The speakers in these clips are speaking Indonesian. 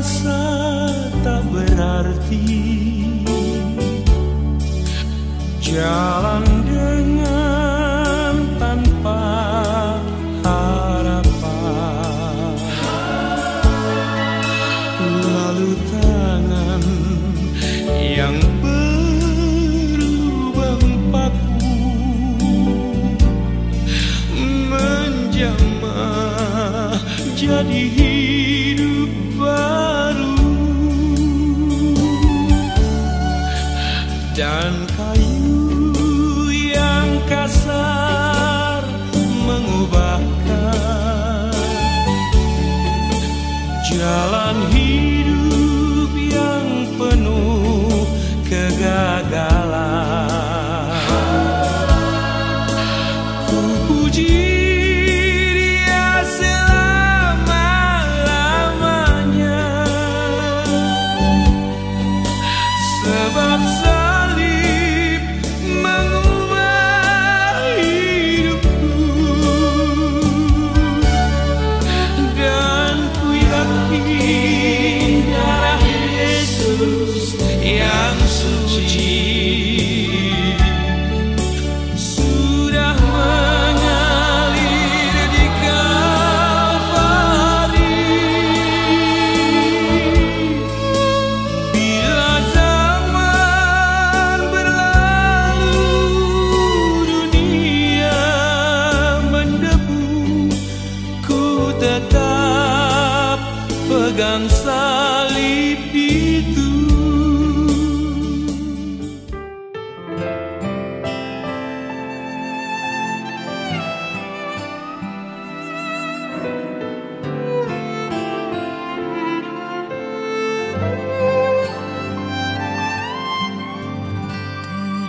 merasa tak berarti, jalan dengan tanpa harapan, lalu tangan yang berlubang paku menjamah jadi hidup baru, dan kayu yang kasar mengubahkan jalan hidup yang penuh kegagalan. Ku puji Dia selama-lamanya, sebab salib mengubah hidupku, dan ku yakin darah Yesus yang suci sudah mengalir di Kalvari. Bila zaman berlalu, dunia mendebu, ku tetap pegang salib itu.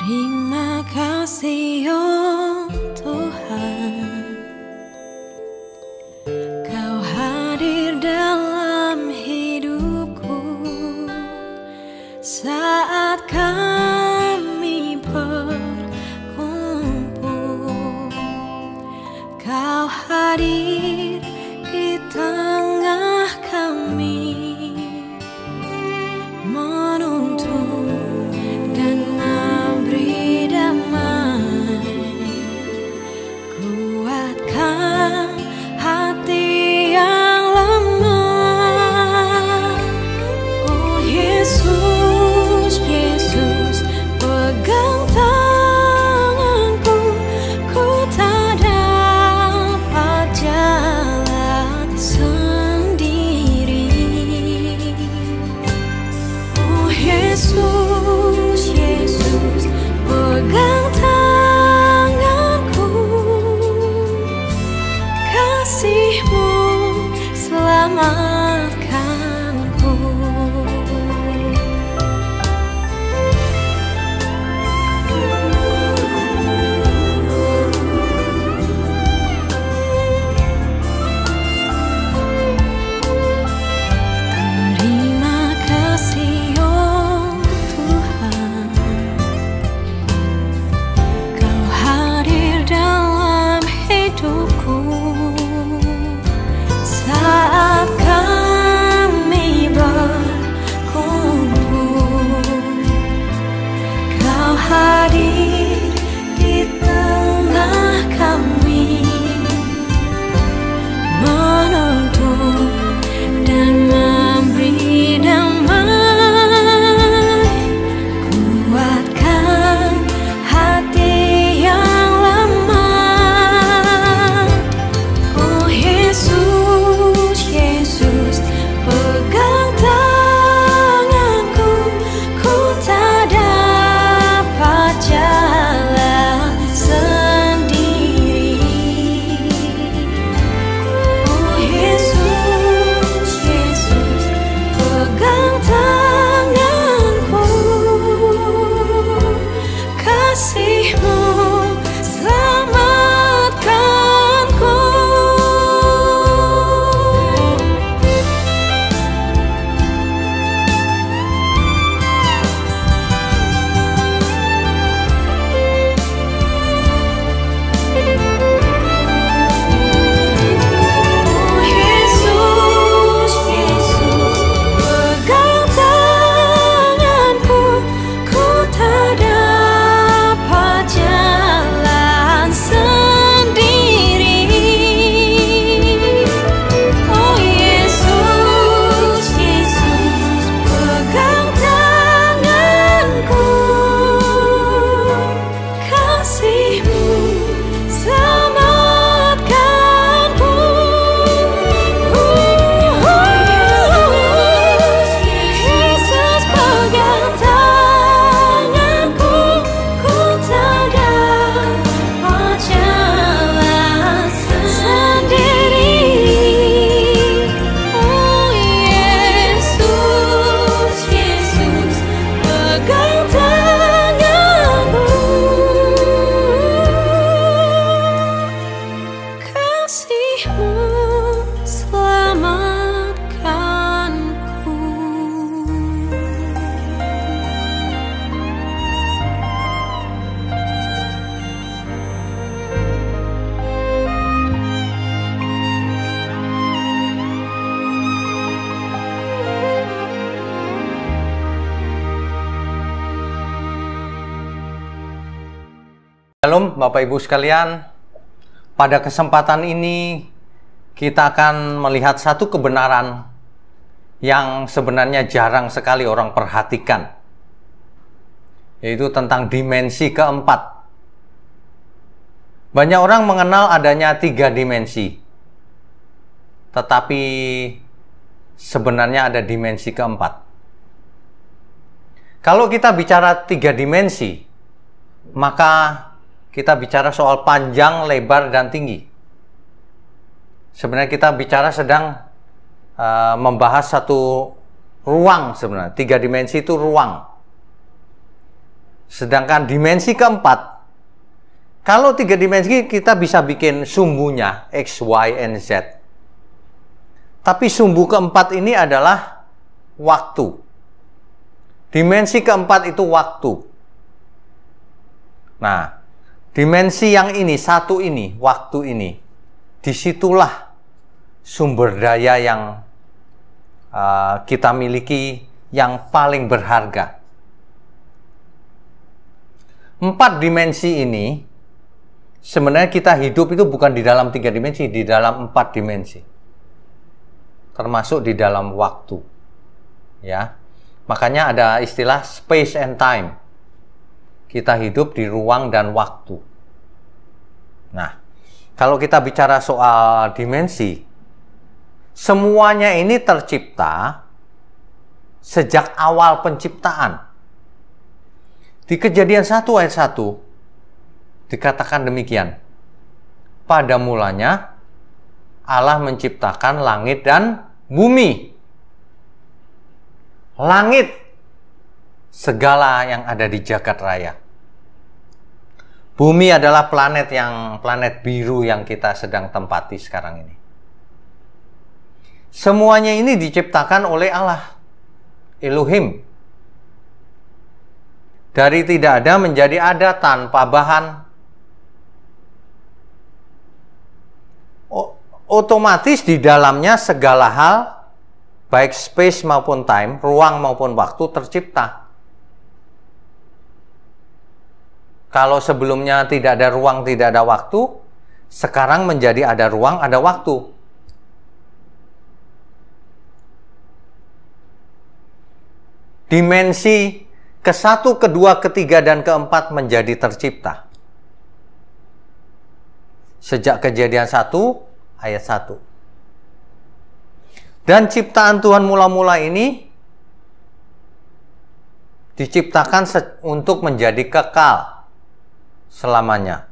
Terima kasih oh Tuhan, Kau hadir dalam hidupku Shalom Bapak Ibu sekalian, pada kesempatan ini kita akan melihat satu kebenaran yang sebenarnya jarang sekali orang perhatikan, yaitu tentang dimensi keempat. Banyak orang mengenal adanya 3 dimensi, tetapi sebenarnya ada dimensi keempat. Kalau kita bicara 3 dimensi, maka kita bicara soal panjang, lebar, dan tinggi. Sebenarnya kita bicara sedang membahas satu ruang sebenarnya. 3 dimensi itu ruang. Sedangkan dimensi keempat, kalau 3 dimensi kita bisa bikin sumbunya X, Y, and Z. Tapi sumbu keempat ini adalah waktu. Dimensi keempat itu waktu. Nah, dimensi yang ini, satu ini, waktu ini, disitulah sumber daya yang kita miliki yang paling berharga. 4 dimensi ini, sebenarnya kita hidup itu bukan di dalam 3 dimensi, di dalam 4 dimensi. Termasuk di dalam waktu. Ya. Makanya ada istilah space and time. Kita hidup di ruang dan waktu. Nah, kalau kita bicara soal dimensi, semuanya ini tercipta sejak awal penciptaan. Di Kejadian 1 ayat 1 dikatakan demikian. Pada mulanya Allah menciptakan langit dan bumi. Langit, segala yang ada di jagat raya. Bumi adalah planet biru yang kita sedang tempati sekarang ini. Semuanya ini diciptakan oleh Allah, Elohim. Dari tidak ada menjadi ada tanpa bahan. Otomatis di dalamnya segala hal, baik space maupun time, ruang maupun waktu tercipta. Kalau sebelumnya tidak ada ruang, tidak ada waktu, sekarang menjadi ada ruang, ada waktu. Dimensi ke-1, ke-2, ke-3, dan ke-4 menjadi tercipta. Sejak Kejadian 1 ayat 1. Dan ciptaan Tuhan mula-mula ini diciptakan untuk menjadi kekal selamanya.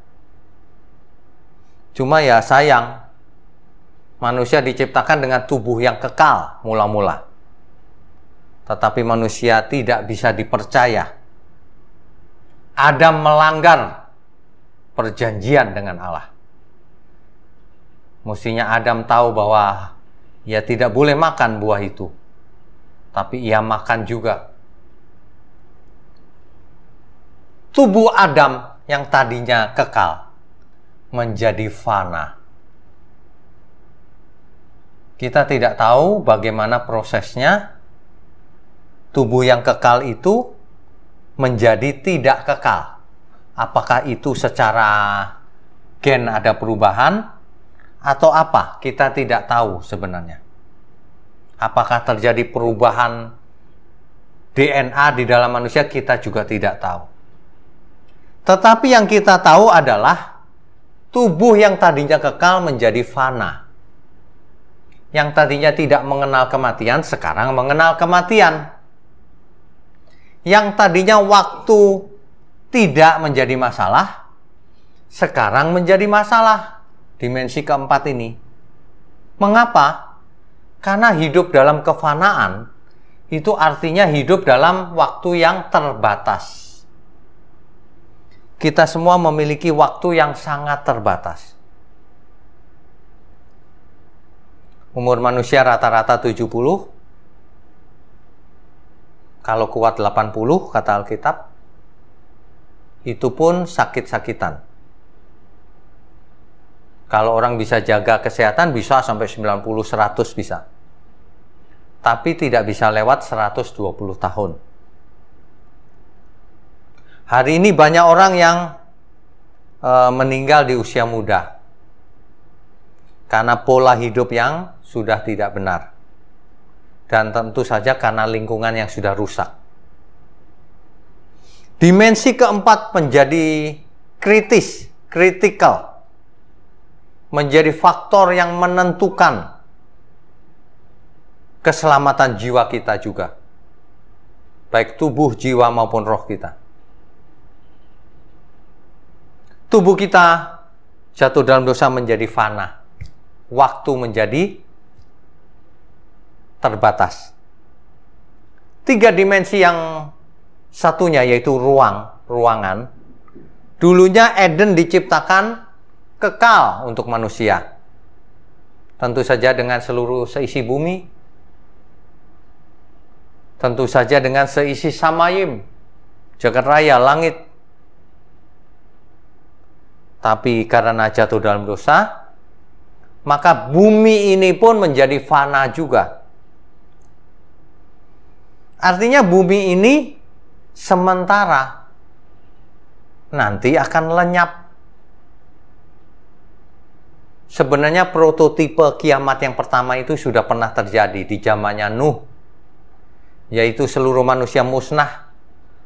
Cuma ya sayang, manusia diciptakan dengan tubuh yang kekal mula-mula. Tetapi manusia tidak bisa dipercaya. Adam melanggar perjanjian dengan Allah. Mestinya Adam tahu bahwa ia tidak boleh makan buah itu. Tapi ia makan juga. Tubuh Adam yang tadinya kekal menjadi fana. Kita tidak tahu bagaimana prosesnya tubuh yang kekal itu menjadi tidak kekal. Apakah itu secara gen ada perubahan atau apa? Kita tidak tahu sebenarnya. Apakah terjadi perubahan DNA di dalam manusia? Kita juga tidak tahu. Tetapi yang kita tahu adalah tubuh yang tadinya kekal menjadi fana. Yang tadinya tidak mengenal kematian, sekarang mengenal kematian. Yang tadinya waktu tidak menjadi masalah, sekarang menjadi masalah. Dimensi keempat ini. Mengapa? Karena hidup dalam kefanaan, itu artinya hidup dalam waktu yang terbatas. Kita semua memiliki waktu yang sangat terbatas. Umur manusia rata-rata 70. Kalau kuat 80 kata Alkitab. Itu pun sakit-sakitan. Kalau orang bisa jaga kesehatan bisa sampai 90, 100 bisa. Tapi tidak bisa lewat 120 tahun. Hari ini banyak orang yang meninggal di usia muda karena pola hidup yang sudah tidak benar, dan tentu saja karena lingkungan yang sudah rusak. Dimensi keempat menjadi kritikal, menjadi faktor yang menentukan keselamatan jiwa kita juga, baik tubuh, jiwa maupun roh kita. Tubuh kita jatuh dalam dosa menjadi fana, waktu menjadi terbatas. 3 dimensi yang satunya yaitu ruangan. Dulunya Eden diciptakan kekal untuk manusia. Tentu saja dengan seluruh seisi bumi. Tentu saja dengan seisi samayim, jagat raya, langit. Tapi karena jatuh dalam dosa, maka bumi ini pun menjadi fana juga. Artinya bumi ini sementara, nanti akan lenyap. Sebenarnya prototipe kiamat yang pertama itu sudah pernah terjadi di zamannya Nuh, yaitu seluruh manusia musnah.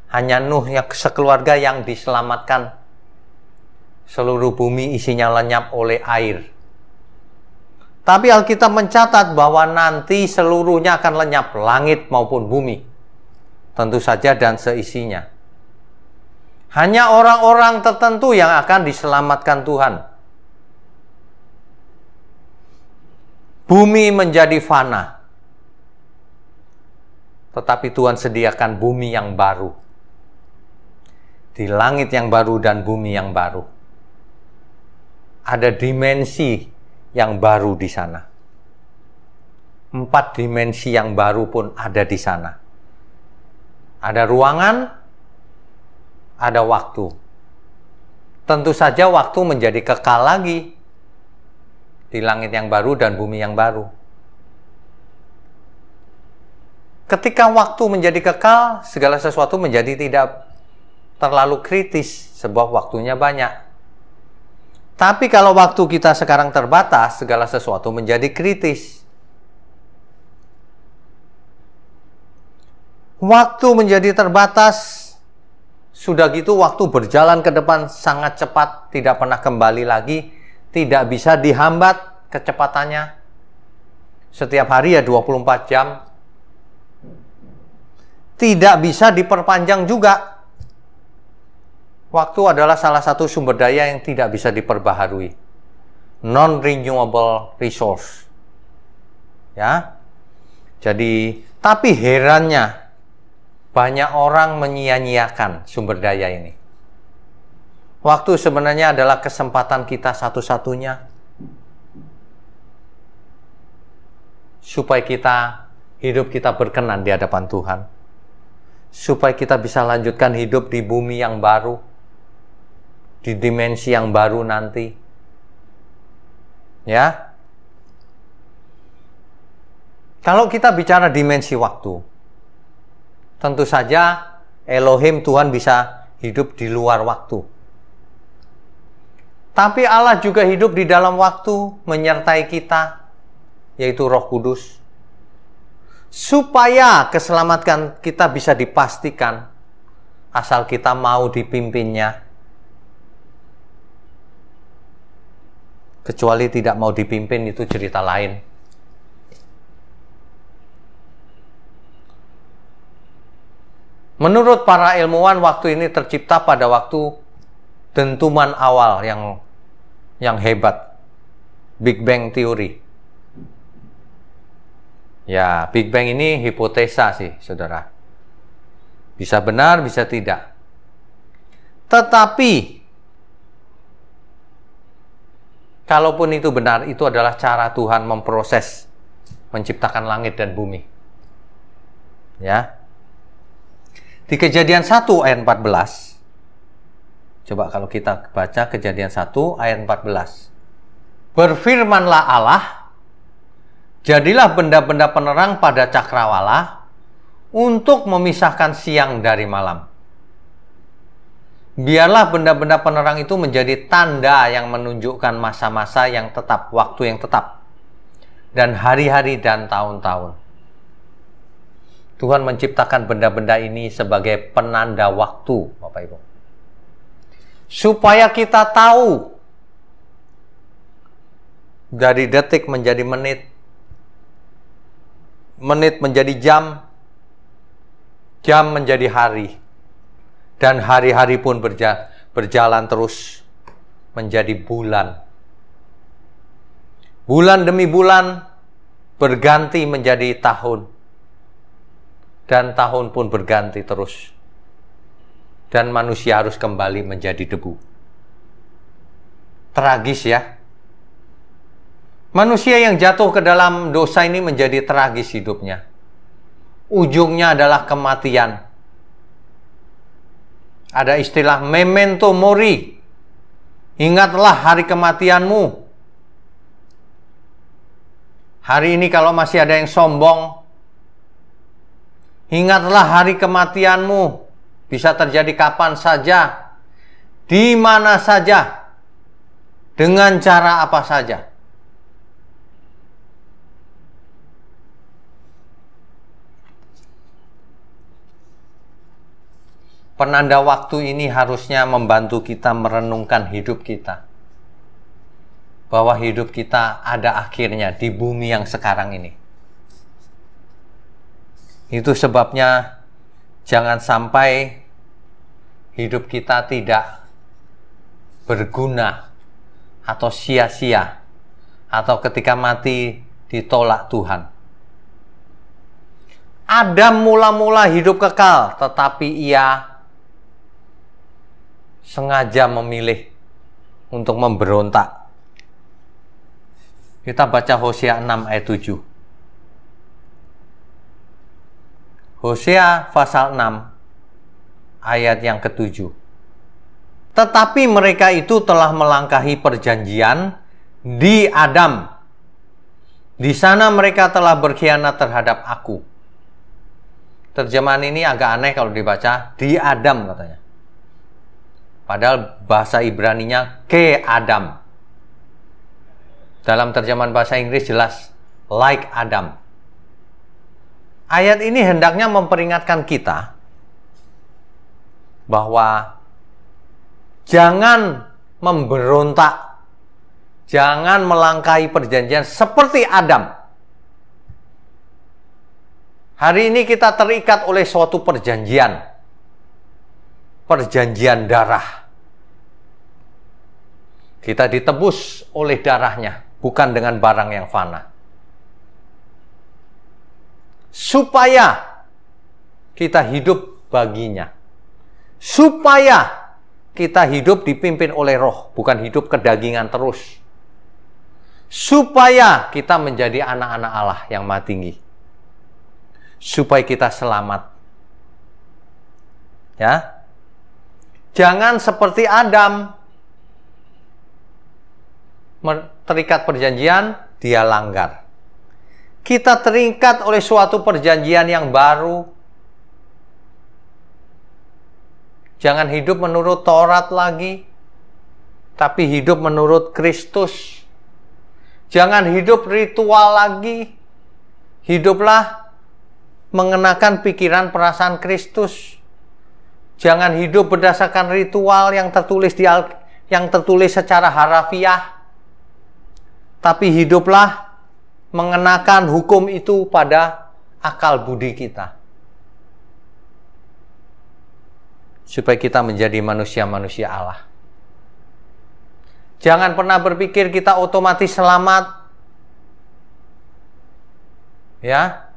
Hanya Nuh yang sekeluarga yang diselamatkan. Seluruh bumi isinya lenyap oleh air. Tapi Alkitab mencatat bahwa nanti seluruhnya akan lenyap, langit maupun bumi. Tentu saja dan seisinya. Hanya orang-orang tertentu yang akan diselamatkan Tuhan. Bumi menjadi fana. Tetapi Tuhan sediakan bumi yang baru. Di langit yang baru dan bumi yang baru. Ada dimensi yang baru di sana. 4 dimensi yang baru pun ada di sana. Ada ruangan, ada waktu. Tentu saja waktu menjadi kekal lagi di langit yang baru dan bumi yang baru. Ketika waktu menjadi kekal, segala sesuatu menjadi tidak terlalu kritis, sebab waktunya banyak. Tapi kalau waktu kita sekarang terbatas, segala sesuatu menjadi kritis. Waktu menjadi terbatas, sudah gitu waktu berjalan ke depan sangat cepat, tidak pernah kembali lagi, tidak bisa dihambat kecepatannya. Setiap hari ya 24 jam. Tidak bisa diperpanjang juga. Waktu adalah salah satu sumber daya yang tidak bisa diperbaharui. Non-renewable resource. Ya. Jadi, tapi herannya, banyak orang menyia-nyiakan sumber daya ini. Waktu sebenarnya adalah kesempatan kita satu-satunya. Supaya hidup kita berkenan di hadapan Tuhan. Supaya kita bisa lanjutkan hidup di bumi yang baru. Di dimensi yang baru nanti. Ya. Kalau kita bicara dimensi waktu, tentu saja Elohim Tuhan bisa hidup di luar waktu. Tapi Allah juga hidup di dalam waktu, menyertai kita, yaitu Roh Kudus. Supaya keselamatan kita bisa dipastikan, asal kita mau dipimpinnya. Kecuali tidak mau dipimpin, itu cerita lain. Menurut para ilmuwan, waktu ini tercipta pada waktu dentuman awal yang hebat. Big Bang Theory. Ya, Big Bang ini hipotesa sih, saudara. Bisa benar, bisa tidak. Tetapi kalaupun itu benar, itu adalah cara Tuhan memproses, menciptakan langit dan bumi. Ya. Di Kejadian 1 ayat 14. Coba kalau kita baca Kejadian 1 ayat 14. Berfirmanlah Allah, jadilah benda-benda penerang pada cakrawala untuk memisahkan siang dari malam. Biarlah benda-benda penerang itu menjadi tanda yang menunjukkan masa-masa yang tetap, waktu yang tetap, dan hari-hari dan tahun-tahun. Tuhan menciptakan benda-benda ini sebagai penanda waktu, Bapak Ibu. Supaya kita tahu dari detik menjadi menit, menit menjadi jam, jam menjadi hari, dan hari-hari pun berjalan terus menjadi bulan. Bulan demi bulan berganti menjadi tahun, dan tahun pun berganti terus. Dan manusia harus kembali menjadi debu. Tragis ya. Manusia yang jatuh ke dalam dosa ini menjadi tragis hidupnya. Ujungnya adalah kematian. Ada istilah memento mori. Ingatlah hari kematianmu. Hari ini kalau masih ada yang sombong, ingatlah hari kematianmu. Bisa terjadi kapan saja, di mana saja, dengan cara apa saja. Penanda waktu ini harusnya membantu kita merenungkan hidup kita. Bahwa hidup kita ada akhirnya di bumi yang sekarang ini. Itu sebabnya jangan sampai hidup kita tidak berguna atau sia-sia, atau ketika mati ditolak Tuhan. Adam mula-mula hidup kekal, tetapi ia sengaja memilih untuk memberontak. Kita baca Hosea 6 ayat 7. Hosea pasal 6 ayat yang ke-7. Tetapi mereka itu telah melangkahi perjanjian di Adam. Di sana mereka telah berkhianat terhadap aku. Terjemahan ini agak aneh kalau dibaca di Adam katanya. Padahal bahasa Ibraninya ke Adam. Dalam terjemahan bahasa Inggris jelas like Adam. Ayat ini hendaknya memperingatkan kita bahwa jangan memberontak, jangan melangkahi perjanjian seperti Adam. Hari ini kita terikat oleh suatu perjanjian, perjanjian darah. Kita ditebus oleh darahnya, bukan dengan barang yang fana. Supaya kita hidup baginya. Supaya kita hidup dipimpin oleh roh, bukan hidup kedagingan terus. Supaya kita menjadi anak-anak Allah yang Maha Tinggi. Supaya kita selamat. Ya. Jangan seperti Adam. Terikat perjanjian, dia langgar. Kita terikat oleh suatu perjanjian yang baru. Jangan hidup menurut Taurat lagi, tapi hidup menurut Kristus. Jangan hidup ritual lagi. Hiduplah mengenakan pikiran perasaan Kristus. Jangan hidup berdasarkan ritual yang tertulis secara harafiah. Tapi hiduplah mengenakan hukum itu pada akal budi kita. Supaya kita menjadi manusia-manusia Allah. Jangan pernah berpikir kita otomatis selamat. Ya.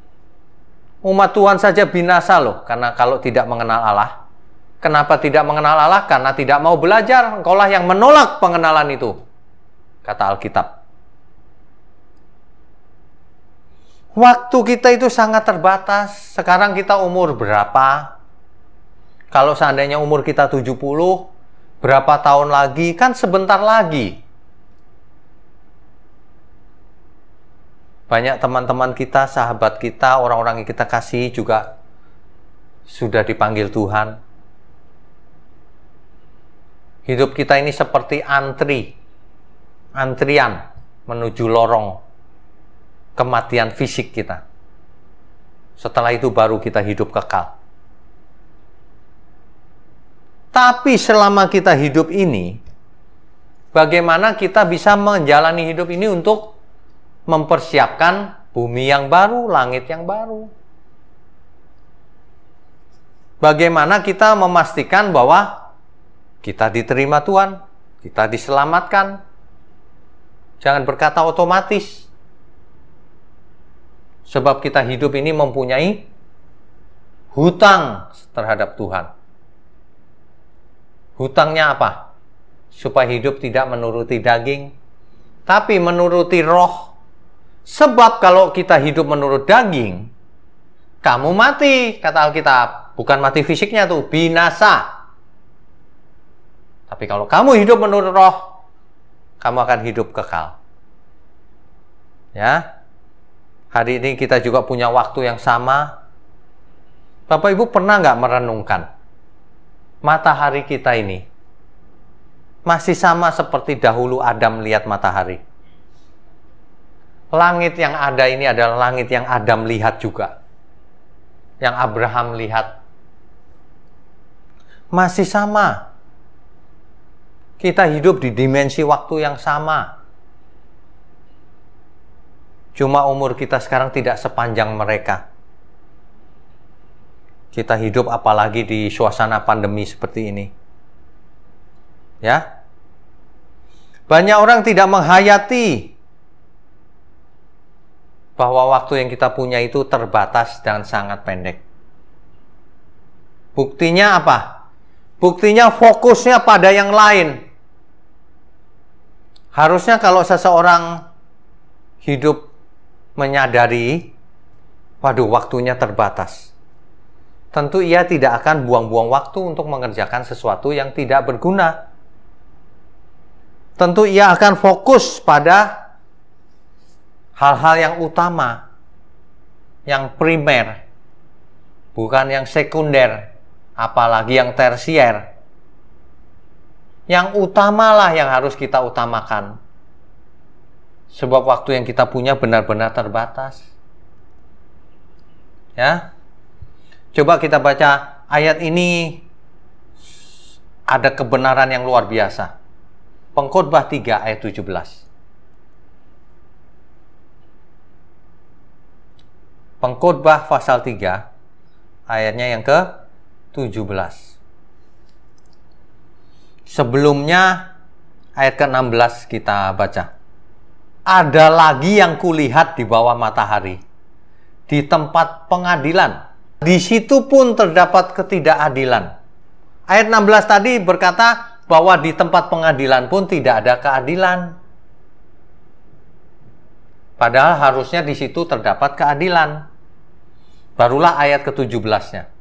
Umat Tuhan saja binasa loh, karena kalau tidak mengenal Allah. Kenapa tidak mengenal Allah? Karena tidak mau belajar. Engkaulah yang menolak pengenalan itu, kata Alkitab. Waktu kita itu sangat terbatas. Sekarang kita umur berapa? Kalau seandainya umur kita 70, berapa tahun lagi? Kan sebentar lagi. Banyak teman-teman kita, sahabat kita, orang-orang yang kita kasihi juga sudah dipanggil Tuhan. Hidup kita ini seperti antrian menuju lorong kematian fisik kita. Setelah itu baru kita hidup kekal. Tapi selama kita hidup ini, bagaimana kita bisa menjalani hidup ini untuk mempersiapkan bumi yang baru, langit yang baru? Bagaimana kita memastikan bahwa kita diterima Tuhan, kita diselamatkan? Jangan berkata otomatis. Sebab kita hidup ini mempunyai hutang terhadap Tuhan. Hutangnya apa? Supaya hidup tidak menuruti daging, tapi menuruti roh. Sebab kalau kita hidup menurut daging, kamu mati, kata Alkitab. Bukan mati fisiknya tuh, binasa. Tapi kalau kamu hidup menurut roh, kamu akan hidup kekal. Ya. Hari ini kita juga punya waktu yang sama. Bapak Ibu pernah nggak merenungkan? Matahari kita ini masih sama seperti dahulu Adam lihat matahari. Langit yang ada ini adalah langit yang Adam lihat juga. Yang Abraham lihat. Masih sama. Kita hidup di dimensi waktu yang sama. Cuma umur kita sekarang tidak sepanjang mereka. Kita hidup apalagi di suasana pandemi seperti ini. Ya. Banyak orang tidak menghayati bahwa waktu yang kita punya itu terbatas dan sangat pendek. Buktinya apa? Buktinya fokusnya pada yang lain. Harusnya kalau seseorang hidup menyadari, waduh, waktunya terbatas, tentu ia tidak akan buang-buang waktu untuk mengerjakan sesuatu yang tidak berguna. Tentu ia akan fokus pada hal-hal yang utama, yang primer, bukan yang sekunder, apalagi yang tersier. Yang utamalah yang harus kita utamakan. Sebab waktu yang kita punya benar-benar terbatas. Ya. Coba kita baca ayat ini, ada kebenaran yang luar biasa. Pengkhotbah 3 ayat 17. Pengkhotbah pasal 3 ayatnya yang ke-17. Sebelumnya ayat ke-16 kita baca. Ada lagi yang kulihat di bawah matahari, di tempat pengadilan. Di situ pun terdapat ketidakadilan. Ayat 16 tadi berkata bahwa di tempat pengadilan pun tidak ada keadilan. Padahal harusnya di situ terdapat keadilan. Barulah ayat ke-17-nya.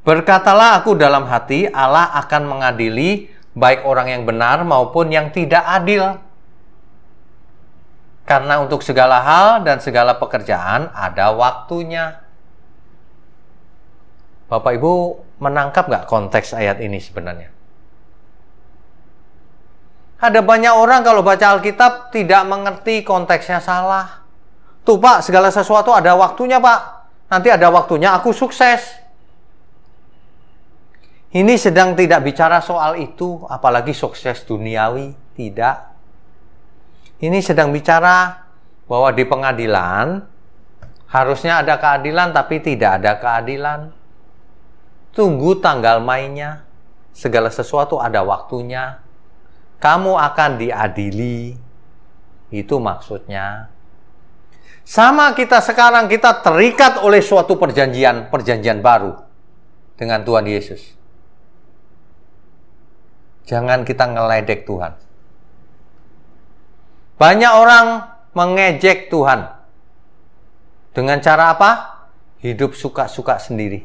Berkatalah aku dalam hati, Allah akan mengadili baik orang yang benar maupun yang tidak adil. Karena untuk segala hal dan segala pekerjaan ada waktunya. Bapak Ibu menangkap nggak konteks ayat ini sebenarnya? Ada banyak orang kalau baca Alkitab tidak mengerti konteksnya salah. Tuh Pak, segala sesuatu ada waktunya Pak. Nanti ada waktunya aku sukses. Ini sedang tidak bicara soal itu, apalagi sukses duniawi. Tidak. Ini sedang bicara bahwa di pengadilan harusnya ada keadilan, tapi tidak ada keadilan. Tunggu tanggal mainnya. Segala sesuatu ada waktunya. Kamu akan diadili. Itu maksudnya. Sama kita sekarang, kita terikat oleh suatu perjanjian baru dengan Tuhan Yesus. Jangan kita ngeledek Tuhan. Banyak orang mengejek Tuhan. Dengan cara apa? Hidup suka-suka sendiri.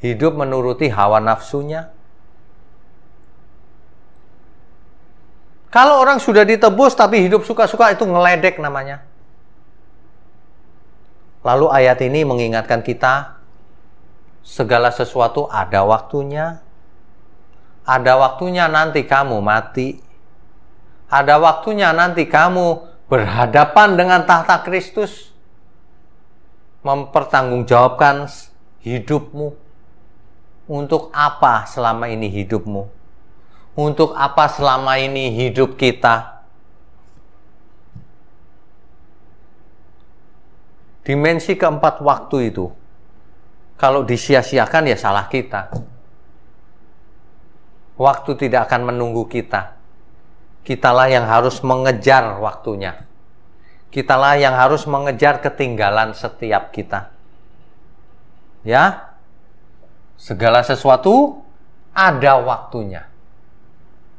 Hidup menuruti hawa nafsunya. Kalau orang sudah ditebus tapi hidup suka-suka, itu ngeledek namanya. Lalu ayat ini mengingatkan kita, segala sesuatu ada waktunya. Ada waktunya nanti kamu mati. Ada waktunya nanti kamu berhadapan dengan tahta Kristus. Mempertanggungjawabkan hidupmu. Untuk apa selama ini hidupmu? Untuk apa selama ini hidup kita? Dimensi keempat waktu itu, kalau disia-siakan ya salah kita. Waktu tidak akan menunggu kita. Kitalah yang harus mengejar waktunya. Kitalah yang harus mengejar ketinggalan setiap kita. Ya, segala sesuatu ada waktunya.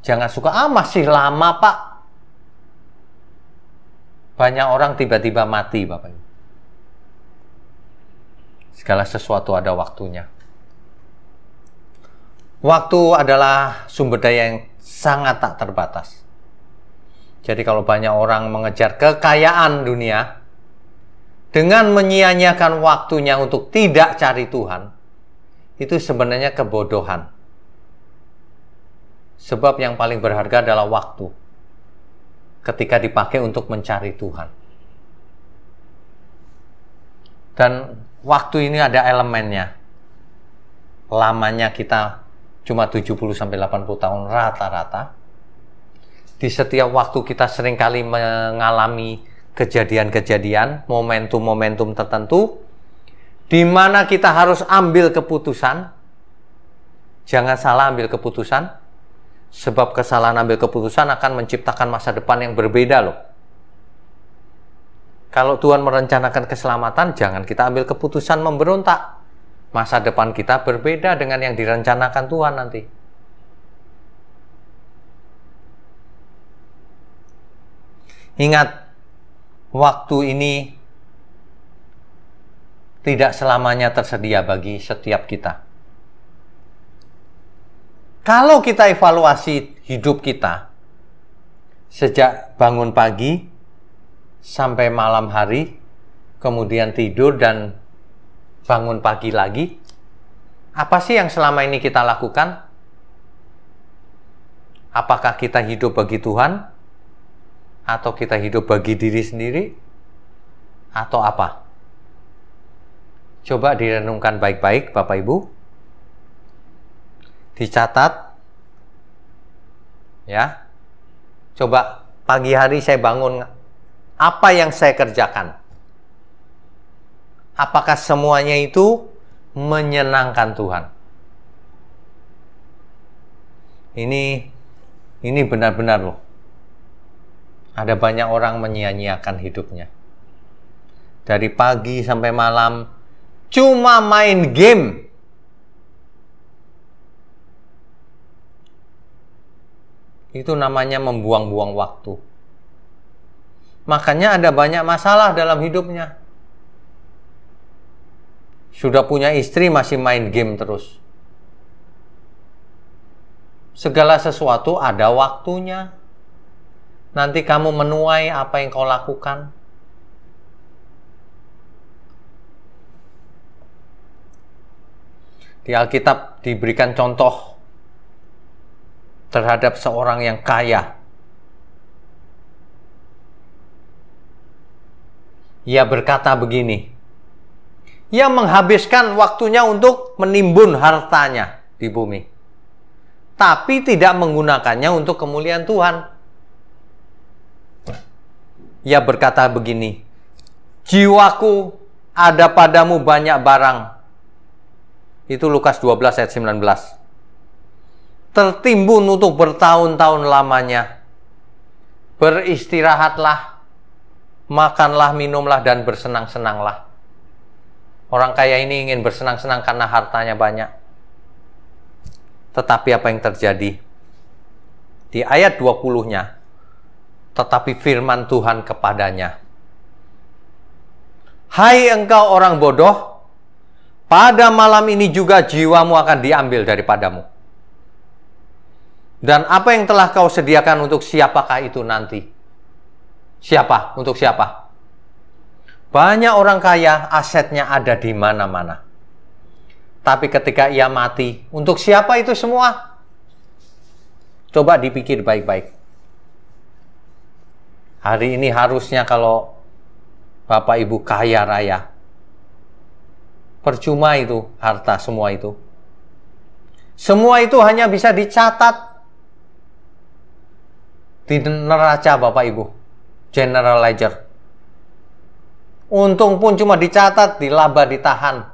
Jangan suka, masih lama Pak. Banyak orang tiba-tiba mati Bapak Ibu. Segala sesuatu ada waktunya. Waktu adalah sumber daya yang sangat tak terbatas. Jadi kalau banyak orang mengejar kekayaan dunia dengan menyia-nyiakan waktunya untuk tidak cari Tuhan, itu sebenarnya kebodohan. Sebab yang paling berharga adalah waktu ketika dipakai untuk mencari Tuhan. Dan waktu ini ada elemennya. Lamanya kita cuma 70-80 tahun rata-rata. Di setiap waktu kita seringkali mengalami kejadian-kejadian, momentum-momentum tertentu, di mana kita harus ambil keputusan. Jangan salah ambil keputusan, sebab kesalahan ambil keputusan akan menciptakan masa depan yang berbeda loh. Kalau Tuhan merencanakan keselamatan, jangan kita ambil keputusan memberontak. Masa depan kita berbeda dengan yang direncanakan Tuhan nanti. Ingat, waktu ini tidak selamanya tersedia bagi setiap kita. Kalau kita evaluasi hidup kita, sejak bangun pagi sampai malam hari, kemudian tidur dan bangun pagi lagi, apa sih yang selama ini kita lakukan? Apakah kita hidup bagi Tuhan? Atau kita hidup bagi diri sendiri? Atau apa? Coba direnungkan baik-baik Bapak Ibu. Dicatat. Ya. Coba pagi hari saya bangun, apa yang saya kerjakan? Apakah semuanya itu menyenangkan Tuhan? Ini benar-benar loh. Ada banyak orang menyia-nyiakan hidupnya. Dari pagi sampai malam cuma main game. Itu namanya membuang-buang waktu. Makanya ada banyak masalah dalam hidupnya. Sudah punya istri masih main game terus. Segala sesuatu ada waktunya. Nanti kamu menuai apa yang kau lakukan. Di Alkitab diberikan contoh terhadap seorang yang kaya. Ia berkata begini, ia menghabiskan waktunya untuk menimbun hartanya di bumi, tapi tidak menggunakannya untuk kemuliaan Tuhan. Ia berkata begini, jiwaku ada padamu banyak barang. Itu Lukas 12 ayat 19. Tertimbun untuk bertahun-tahun lamanya. Beristirahatlah, makanlah, minumlah, dan bersenang-senanglah. Orang kaya ini ingin bersenang-senang karena hartanya banyak. Tetapi apa yang terjadi? Di ayat 20-nya, tetapi firman Tuhan kepadanya, hai engkau orang bodoh, pada malam ini juga jiwamu akan diambil daripadamu. Dan apa yang telah kau sediakan untuk siapakah itu nanti? Siapa? Untuk siapa? Banyak orang kaya, asetnya ada di mana-mana. Tapi ketika ia mati, untuk siapa itu semua? Coba dipikir baik-baik. Hari ini harusnya kalau Bapak Ibu kaya raya, percuma itu harta semua itu. Semua itu hanya bisa dicatat di neraca Bapak Ibu, General Ledger. Untung pun cuma dicatat, dilaba, ditahan.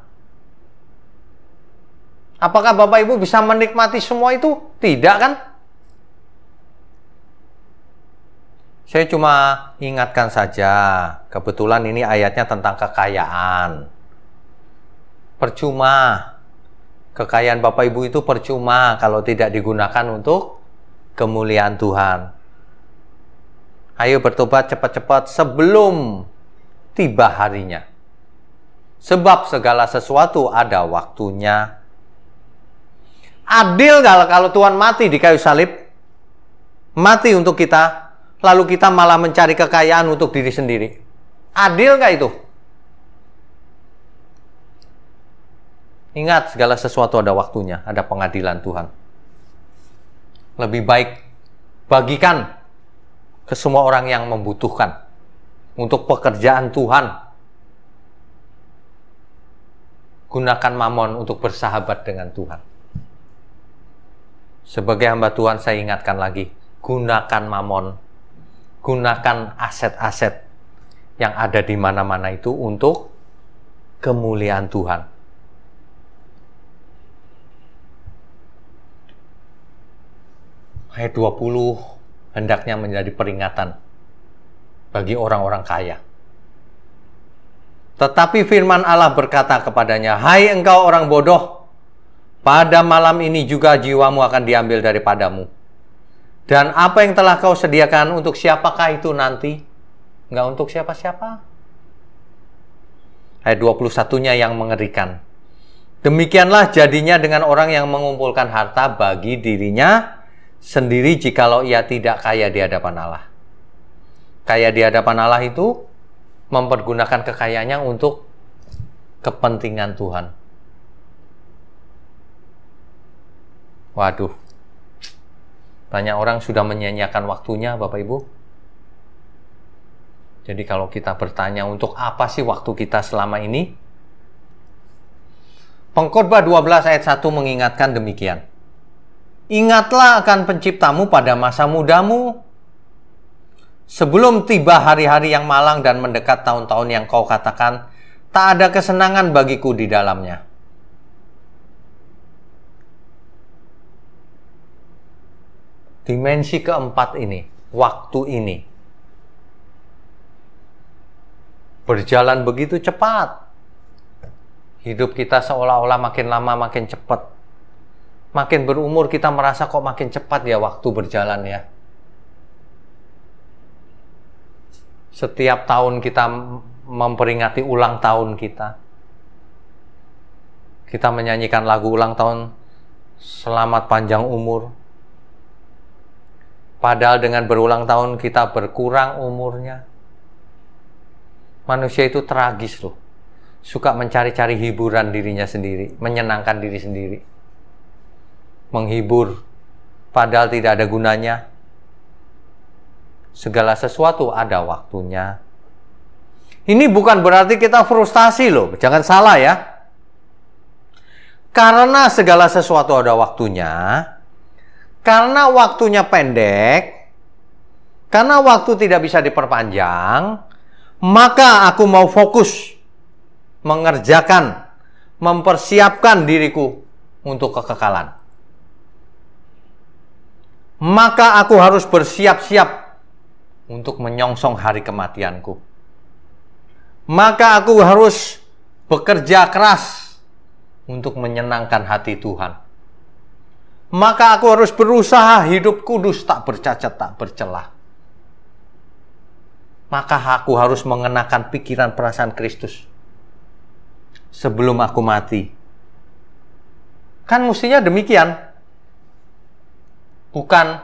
Apakah Bapak Ibu bisa menikmati semua itu? Tidak kan? Saya cuma ingatkan saja, kebetulan ini ayatnya tentang kekayaan. Percuma. Kekayaan Bapak Ibu itu percuma kalau tidak digunakan untuk kemuliaan Tuhan. Ayo bertobat cepat-cepat sebelum tiba harinya. Sebab segala sesuatu ada waktunya. Adil kalau Tuhan mati di kayu salib, mati untuk kita, lalu kita malah mencari kekayaan untuk diri sendiri. Adil nggak itu? Ingat, segala sesuatu ada waktunya, ada pengadilan Tuhan. Lebih baik bagikan ke semua orang yang membutuhkan untuk pekerjaan Tuhan. Gunakan mamon untuk bersahabat dengan Tuhan. Sebagai hamba Tuhan saya ingatkan lagi, gunakan mamon, gunakan aset-aset yang ada di mana-mana itu untuk kemuliaan Tuhan. Ayat 20 hendaknya menjadi peringatan bagi orang-orang kaya. Tetapi firman Allah berkata kepadanya, "Hai engkau orang bodoh, pada malam ini juga jiwamu akan diambil daripadamu. Dan apa yang telah kau sediakan untuk siapakah itu nanti?" Enggak untuk siapa-siapa. Ayat 21-nya yang mengerikan. "Demikianlah jadinya dengan orang yang mengumpulkan harta bagi dirinya sendiri jikalau ia tidak kaya di hadapan Allah." Kaya di hadapan Allah itu mempergunakan kekayaannya untuk kepentingan Tuhan. Waduh, banyak orang sudah menyia-nyiakan waktunya, Bapak Ibu. Jadi kalau kita bertanya untuk apa sih waktu kita selama ini? Pengkhotbah 12 ayat 1 mengingatkan demikian. "Ingatlah akan penciptamu pada masa mudamu, sebelum tiba hari-hari yang malang dan mendekat tahun-tahun yang kau katakan, tak ada kesenangan bagiku di dalamnya." Dimensi keempat ini, waktu ini, berjalan begitu cepat. Hidup kita seolah-olah makin lama makin cepat. Makin berumur kita merasa kok makin cepat ya waktu berjalan ya. Setiap tahun kita memperingati ulang tahun kita. Kita menyanyikan lagu ulang tahun, "Selamat panjang umur." Padahal dengan berulang tahun kita berkurang umurnya. Manusia itu tragis loh. Suka mencari-cari hiburan dirinya sendiri, menyenangkan diri sendiri. Menghibur, padahal tidak ada gunanya. Segala sesuatu ada waktunya. Ini bukan berarti kita frustasi loh, jangan salah ya. Karena segala sesuatu ada waktunya, karena waktunya pendek, karena waktu tidak bisa diperpanjang, maka aku mau fokus mengerjakan, mempersiapkan diriku untuk kekekalan. Maka aku harus bersiap-siap untuk menyongsong hari kematianku. Maka aku harus bekerja keras untuk menyenangkan hati Tuhan. Maka aku harus berusaha hidup kudus, tak bercacat, tak bercelah. Maka aku harus mengenakan pikiran perasaan Kristus sebelum aku mati. Kan mestinya demikian. Bukan,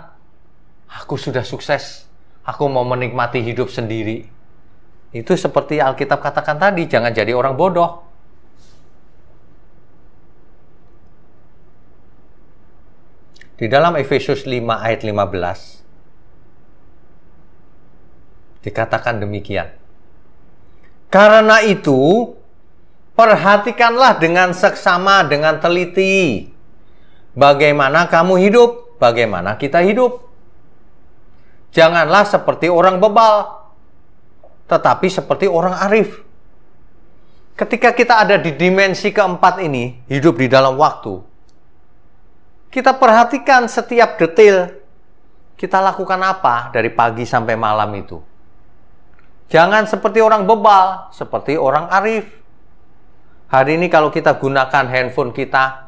aku sudah sukses, aku mau menikmati hidup sendiri. Itu seperti Alkitab katakan tadi, jangan jadi orang bodoh. Di dalam Efesus 5 ayat 15 dikatakan demikian. Karena itu, perhatikanlah dengan seksama, dengan teliti, bagaimana kamu hidup, bagaimana kita hidup. Janganlah seperti orang bebal, tetapi seperti orang arif. Ketika kita ada di dimensi keempat ini, hidup di dalam waktu, kita perhatikan setiap detail kita lakukan apa dari pagi sampai malam itu. Jangan seperti orang bebal, seperti orang arif. Hari ini kalau kita gunakan handphone kita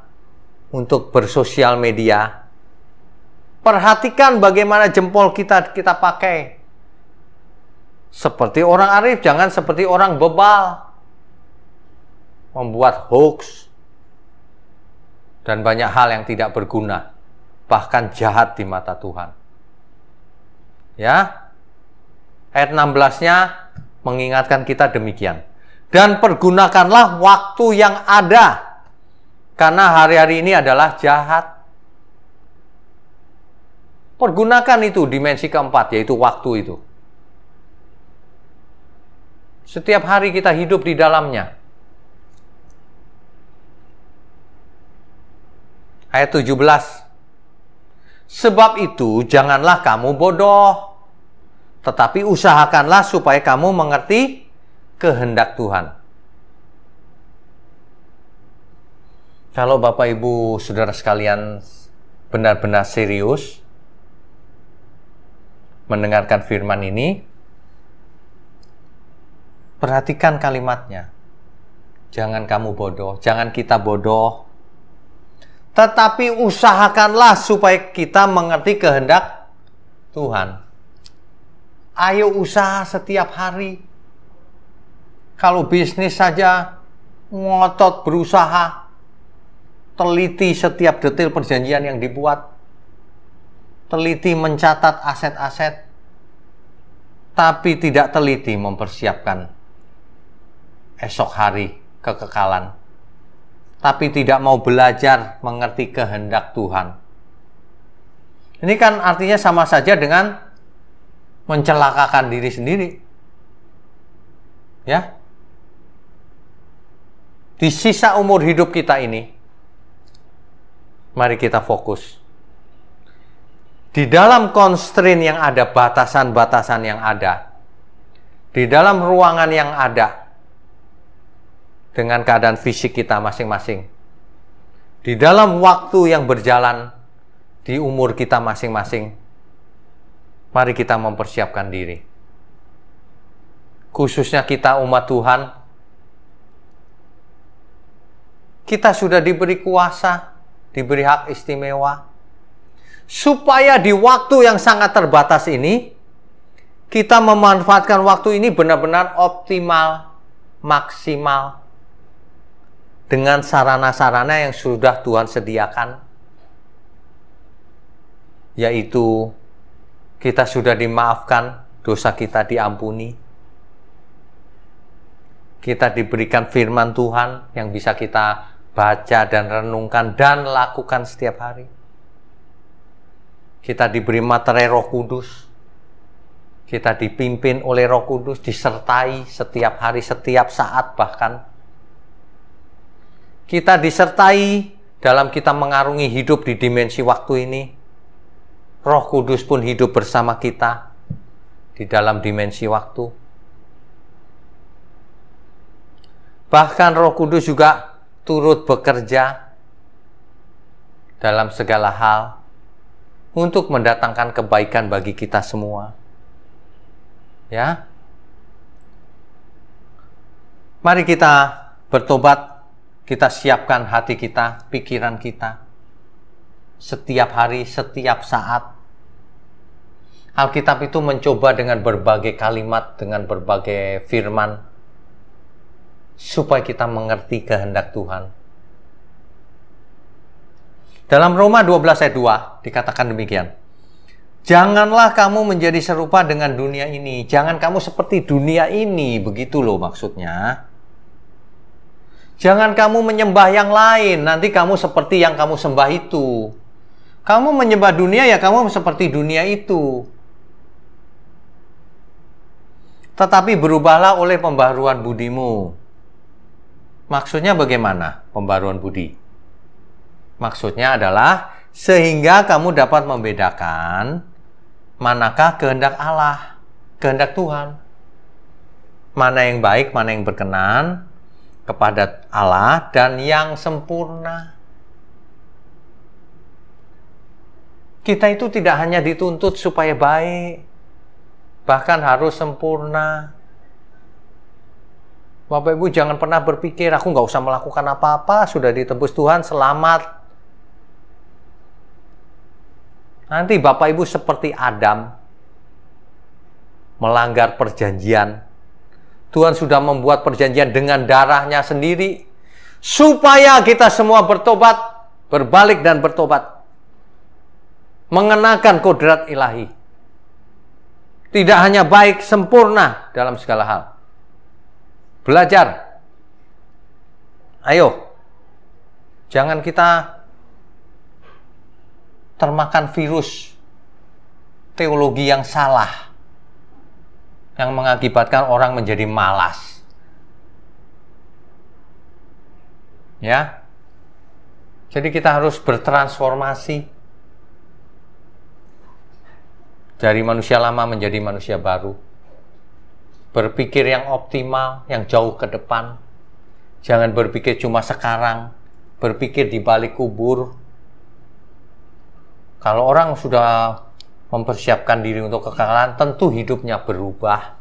untuk bersosial media, perhatikan bagaimana jempol kita pakai. Seperti orang arif, jangan seperti orang bebal. Membuat hoax dan banyak hal yang tidak berguna, bahkan jahat di mata Tuhan. Ya. Ayat 16-nya mengingatkan kita demikian. Dan pergunakanlah waktu yang ada, karena hari-hari ini adalah jahat. Pergunakan itu dimensi keempat, yaitu waktu itu. Setiap hari kita hidup di dalamnya. Ayat 17. Sebab itu janganlah kamu bodoh, tetapi usahakanlah supaya kamu mengerti kehendak Tuhan. Kalau Bapak Ibu Saudara sekalian benar-benar serius mendengarkan firman ini, perhatikan kalimatnya. Jangan kamu bodoh, jangan kita bodoh, tetapi usahakanlah supaya kita mengerti kehendak Tuhan. Ayo usaha setiap hari. Kalau bisnis saja, ngotot berusaha. Teliti setiap detail perjanjian yang dibuat. Teliti mencatat aset-aset. Tapi tidak teliti mempersiapkan esok hari kekekalan. Tapi tidak mau belajar mengerti kehendak Tuhan. Ini kan artinya sama saja dengan mencelakakan diri sendiri. Ya. Di sisa umur hidup kita ini, mari kita fokus. Di dalam constraint yang ada, batasan-batasan yang ada, di dalam ruangan yang ada, dengan keadaan fisik kita masing-masing, di dalam waktu yang berjalan, di umur kita masing-masing, mari kita mempersiapkan diri. Khususnya kita umat Tuhan, kita sudah diberi kuasa, diberi hak istimewa, supaya di waktu yang sangat terbatas ini, kita memanfaatkan waktu ini benar-benar optimal, maksimal, dengan sarana-sarana yang sudah Tuhan sediakan. Yaitu, kita sudah dimaafkan, dosa kita diampuni. Kita diberikan firman Tuhan yang bisa kita baca dan renungkan dan lakukan setiap hari. Kita diberi materai Roh Kudus. Kita dipimpin oleh Roh Kudus, disertai setiap hari, setiap saat bahkan. Kita disertai dalam kita mengarungi hidup di dimensi waktu ini. Roh Kudus pun hidup bersama kita di dalam dimensi waktu. Bahkan Roh Kudus juga turut bekerja dalam segala hal untuk mendatangkan kebaikan bagi kita semua. Ya. Mari kita bertobat. Kita siapkan hati kita, pikiran kita, setiap hari, setiap saat. Alkitab itu mencoba dengan berbagai kalimat, dengan berbagai firman, supaya kita mengerti kehendak Tuhan. Dalam Roma 12 ayat 2 dikatakan demikian. Janganlah kamu menjadi serupa dengan dunia ini. Jangan kamu seperti dunia ini, begitu loh maksudnya. Jangan kamu menyembah yang lain, nanti kamu seperti yang kamu sembah itu. Kamu menyembah dunia, ya kamu seperti dunia itu. Tetapi berubahlah oleh pembaharuan budimu. Maksudnya bagaimana pembaharuan budi? Maksudnya adalah sehingga kamu dapat membedakan manakah kehendak Allah, kehendak Tuhan. Mana yang baik, mana yang berkenan kepada Allah, dan yang sempurna. Kita itu tidak hanya dituntut supaya baik, bahkan harus sempurna. Bapak Ibu jangan pernah berpikir, aku nggak usah melakukan apa-apa, sudah ditebus Tuhan, selamat. Nanti Bapak Ibu seperti Adam, melanggar perjanjian. Tuhan sudah membuat perjanjian dengan darahnya sendiri, supaya kita semua bertobat, berbalik dan bertobat. Mengenakan kodrat ilahi. Tidak hanya baik, sempurna dalam segala hal. Belajar. Ayo. Jangan kita termakan virus teologi yang salah, yang mengakibatkan orang menjadi malas. Ya. Jadi kita harus bertransformasi dari manusia lama menjadi manusia baru. Berpikir yang optimal, yang jauh ke depan. Jangan berpikir cuma sekarang, berpikir di balik kubur. Kalau orang sudah mempersiapkan diri untuk kekekalan, tentu hidupnya berubah.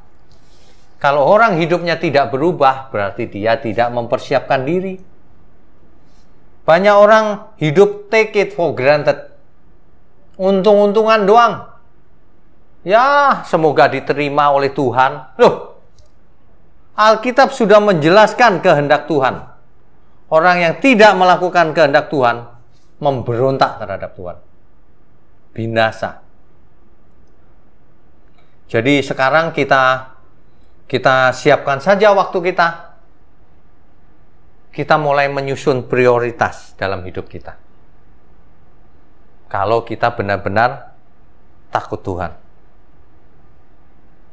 Kalau orang hidupnya tidak berubah, berarti dia tidak mempersiapkan diri. Banyak orang hidup take it for granted. Untung-untungan doang. Ya, semoga diterima oleh Tuhan. Loh, Alkitab sudah menjelaskan kehendak Tuhan. Orang yang tidak melakukan kehendak Tuhan memberontak terhadap Tuhan. Binasa. Jadi sekarang kita siapkan saja waktu kita. Kita mulai menyusun prioritas dalam hidup kita. Kalau kita benar-benar takut Tuhan.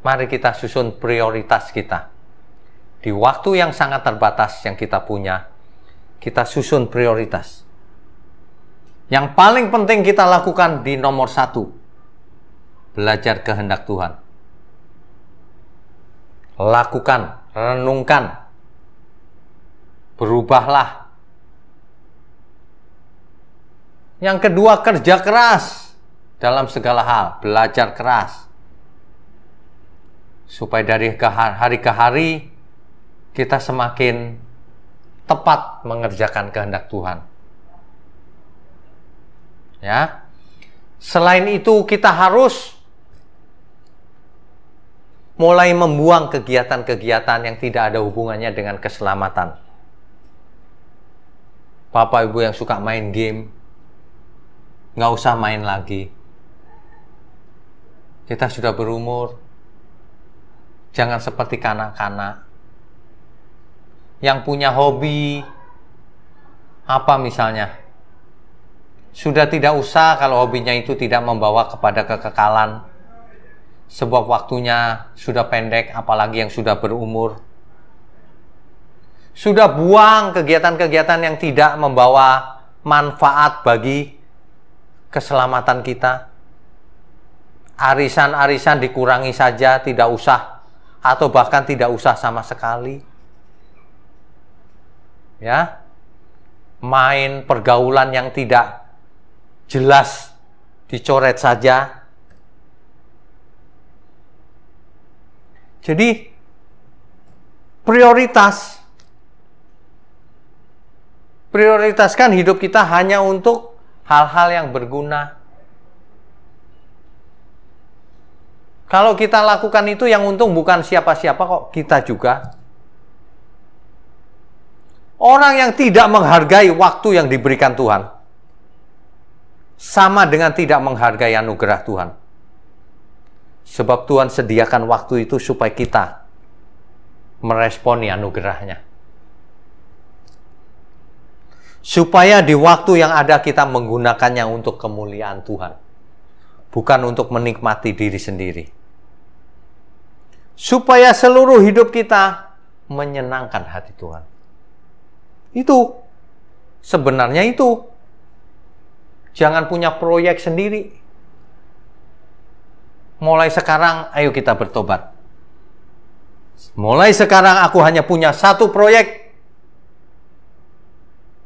Mari kita susun prioritas kita. Di waktu yang sangat terbatas yang kita punya, kita susun prioritas. Yang paling penting kita lakukan di nomor 1, belajar kehendak Tuhan. Lakukan, renungkan, berubahlah. Yang kedua, kerja keras dalam segala hal, belajar keras. Supaya dari hari ke hari kita semakin tepat mengerjakan kehendak Tuhan. Ya. Selain itu kita harus mulai membuang kegiatan-kegiatan yang tidak ada hubungannya dengan keselamatan. Bapak Ibu yang suka main game, nggak usah main lagi. Kita sudah berumur. Jangan seperti kanak-kanak yang punya hobi apa misalnya. Sudah tidak usah kalau hobinya itu tidak membawa kepada kekekalan. Sebab waktunya sudah pendek, apalagi yang sudah berumur. Sudah buang kegiatan-kegiatan yang tidak membawa manfaat bagi keselamatan kita. Arisan-arisan dikurangi saja, tidak usah. Atau bahkan tidak usah sama sekali. Ya. Main pergaulan yang tidak jelas dicoret saja. Jadi prioritaskan hidup kita hanya untuk hal-hal yang berguna. Kalau kita lakukan itu, yang untung bukan siapa-siapa kok, kita juga. Orang yang tidak menghargai waktu yang diberikan Tuhan, sama dengan tidak menghargai anugerah Tuhan. Sebab Tuhan sediakan waktu itu supaya kita meresponi anugerahnya. Supaya di waktu yang ada kita menggunakannya untuk kemuliaan Tuhan. Bukan untuk menikmati diri sendiri. Supaya seluruh hidup kita menyenangkan hati Tuhan. Itu. Sebenarnya itu. Jangan punya proyek sendiri. Mulai sekarang, ayo kita bertobat. Mulai sekarang aku hanya punya satu proyek.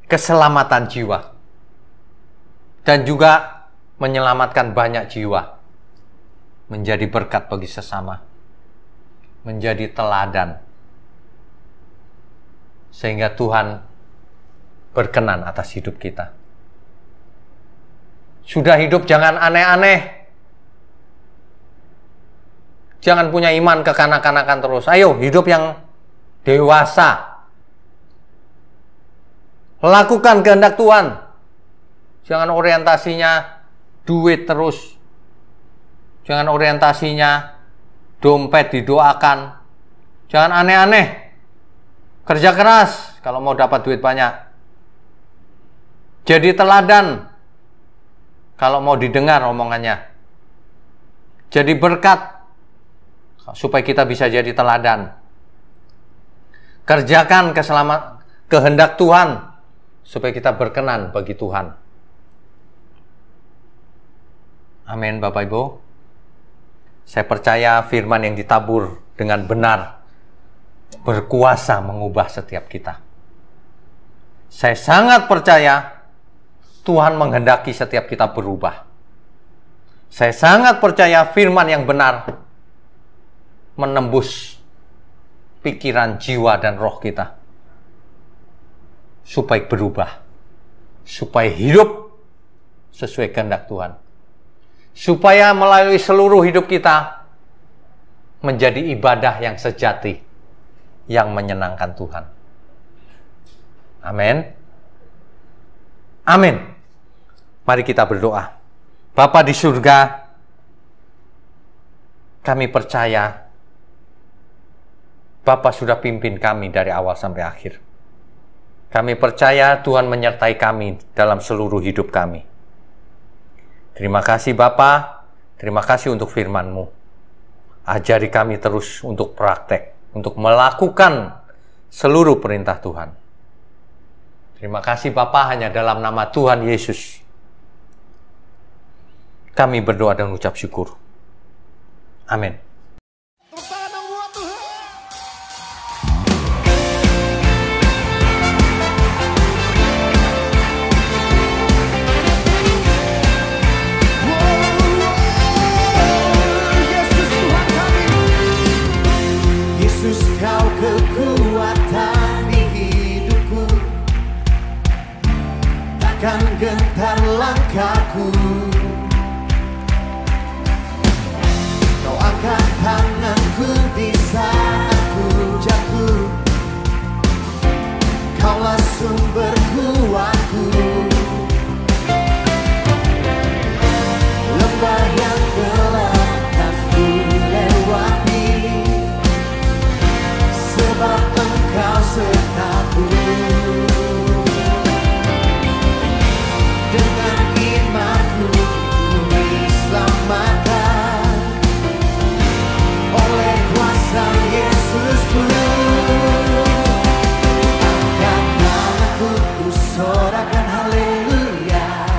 Keselamatan jiwa. Dan juga menyelamatkan banyak jiwa. Menjadi berkat bagi sesama. Menjadi teladan. Sehingga Tuhan berkenan atas hidup kita. Sudah hidup jangan aneh-aneh. Jangan punya iman kekanak-kanakan terus. Ayo hidup yang dewasa. Lakukan kehendak Tuhan. Jangan orientasinya duit terus. Jangan orientasinya dompet didoakan. Jangan aneh-aneh. Kerja keras kalau mau dapat duit banyak. Jadi teladan kalau mau didengar omongannya. Jadi berkat supaya kita bisa jadi teladan. Kerjakan kehendak Tuhan supaya kita berkenan bagi Tuhan. Amin, Bapak Ibu. Saya percaya firman yang ditabur dengan benar berkuasa mengubah setiap kita. Saya sangat percaya Tuhan menghendaki setiap kita berubah. Saya sangat percaya firman yang benar menembus pikiran, jiwa, dan roh kita. Supaya berubah. Supaya hidup sesuai kehendak Tuhan. Supaya melalui seluruh hidup kita menjadi ibadah yang sejati, yang menyenangkan Tuhan. Amin. Amin. Mari kita berdoa. Bapa di surga, kami percaya Bapa sudah pimpin kami dari awal sampai akhir. Kami percaya Tuhan menyertai kami dalam seluruh hidup kami. Terima kasih Bapa, terima kasih untuk firman-Mu. Ajari kami terus untuk praktek, untuk melakukan seluruh perintah Tuhan. Terima kasih Bapa, hanya dalam nama Tuhan Yesus kami berdoa dan ucap syukur. Amin. Yesus, Kau kekuatan di hidupku, takkan gentar langkahku. Kau angkat tanganku di saat ku jatuh, Kaulah sumber kuatku. Lembah yang gelap tak ku lewati, sebab Engkau sertaku. Dengan imanku ku diselamatkan oleh kuasa Yesus-Ku. Angkat tanganku, ku sorakan haleluya.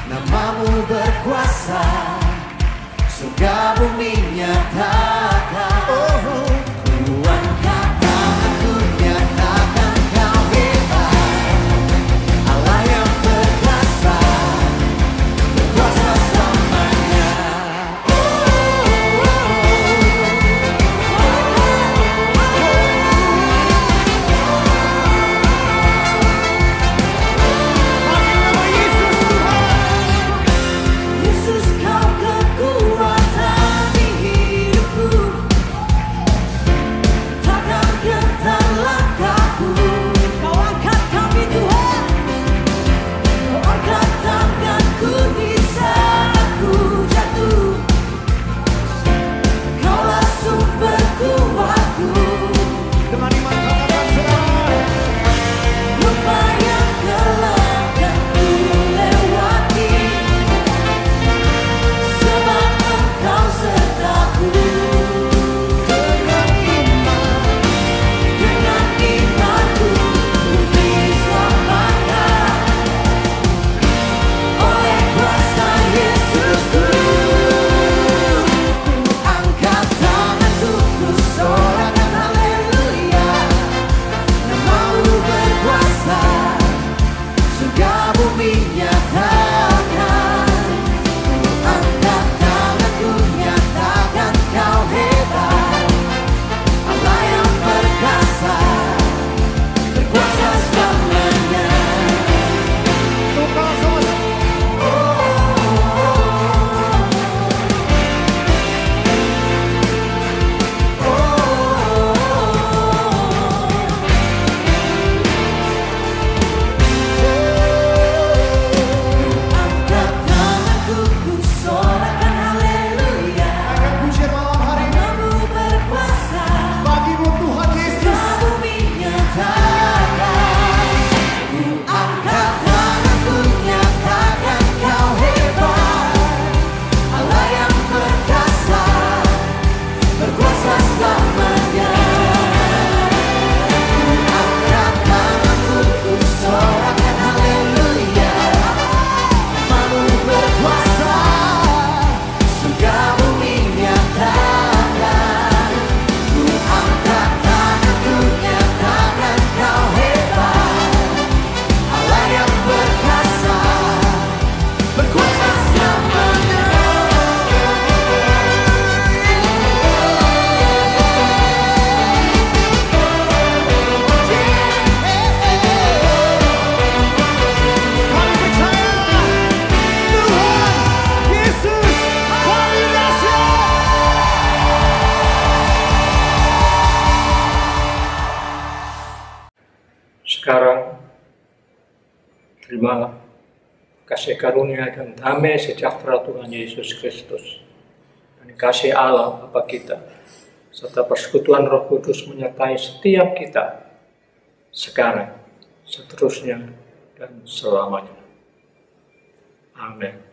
Namamu berkuasa, surga bumi nyatakan. Terimalah kasih karunia dan damai sejahtera Tuhan Yesus Kristus, dan kasih Allah Bapa kita, serta persekutuan Roh Kudus menyertai setiap kita, sekarang, seterusnya, dan selamanya. Amin.